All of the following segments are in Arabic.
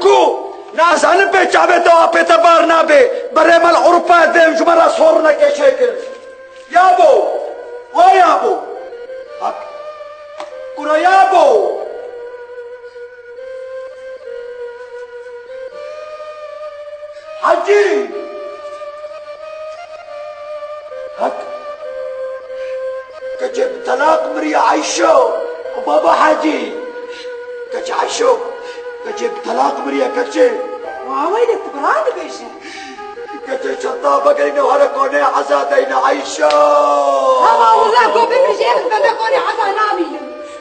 اكو ناس عن بيت شعبته وابيت بارنابي بريم العرفة ديم جمرة صورنا كشكل يابو ويابو هك كنا يابو حجي هك كجيب طلاق مريا عايشو وبابا حجي كج عايشو كجيب طلاق مريا كجي وعويلك براد بيشي كجي شطابة قلنا وهركوني عزادينا عايشو هما والله قوبي بيشي بدكوني عزا نامي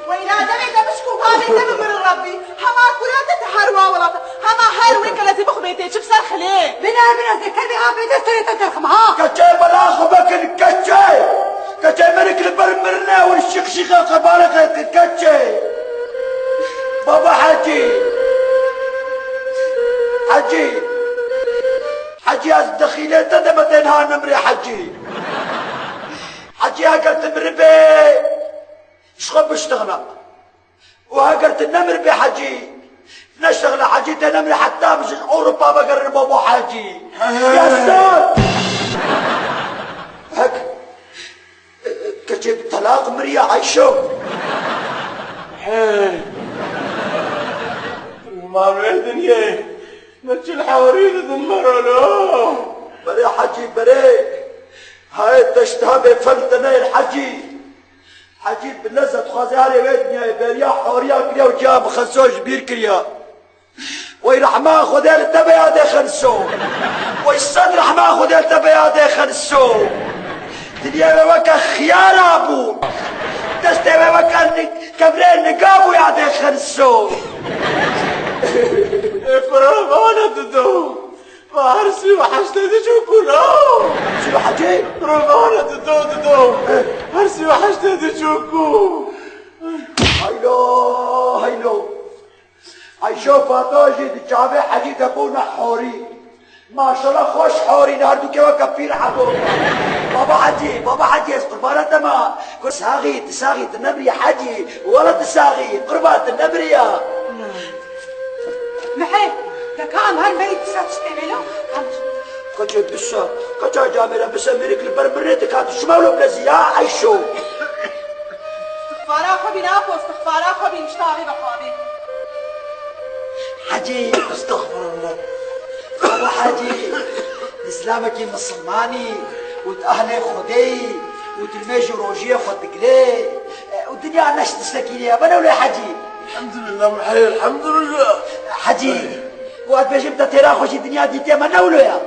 وإلى دمك بشكو هذا الدم من ربي هما كلها تتحروا ولا هما هاي وين كلا تبخ بيتي شوف صار خليه بنا ذكرني عبيدة تريد ترخم ها كجي بلاخ بكن كجي مرك البرمرنا والشيخ قبالك كجي بابا حجي از دخيلة تدمتين ها نمري حجي هاقرت مربي شخب اشتغنا وهاقرت النمر بحجي نشتغل حجي تنمري حتى مش اوروبا بقرب ابو حجي يا ساد هك كجيب طلاق مريا عايشو ما الدنيا نتش الحواريد دمرنا بري حجي بري هاي تشتهى فلتنا الحجي حجي باللذة تخازي هاري ويدنيا بريا حوريا كريا وجاب خنسوش بير كريا ويرحما خدال تبيا دي خنسو ويصد رحما خدال تبيا دي خنسو دنيا وكا خيال ابو تستوي وكا كبرين نقابو يا دي خنسو فرمانة ددو فارسي وحشتني شوكولا شنو حجي؟ فرمانة ددو فارسي وحشتني شوكو هيلو عايشو فاتوجي دي جابي حجي تبونا حوري ما شاء الله خوش حوري نهاردو كيوا كبير حبو بابا حجي قربانة تما تساغي تنبري حجي ولا تساغي قربانة النبرية محي كام هالبيت تشتغلوا كجي بسا كجا جامرة بسا ميرك البربريتك هاد الشمال بلازيا عايشو استغفارا خبي ناكو استغفارا خبي مشتاغي بخابي حجي استغفر الله بابا حجي اسلامك مسلماني وتأهلي خدي وتلميجي روجيه خدقلي والدنيا نشت سكينة بنا ولا حجي الحمد لله محي الحمد لله حجي وقت باش يبدا تيرا خوش الدنيا ديتي ما نولو يا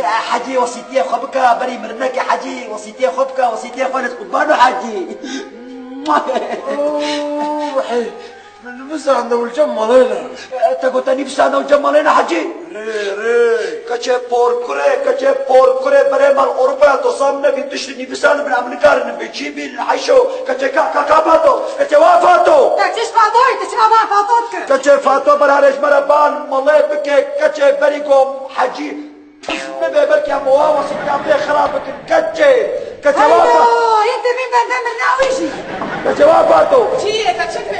حجي وصيتي خبك بري مرنك يا حجي وصيتي خبك وصيتي خالد قربانو حجي محي من بس عندنا والجمع لينا انت قلت اني بس عندنا والجمع لينا حجي ري كجي بور كوري بري مال اوروبا تصامنا في تشتني بسان من امريكا نبيجيبي العيشو كجي كاكاباتو كجي وافاتو كجي فاتو برارش مربان مالي بكي كجي بريقوم حجي نبي بركي اموا وصيتي عطيه خرابك كجي وافاتو انت مين بدنا من ناويشي كجي وافاتو شي كتشفي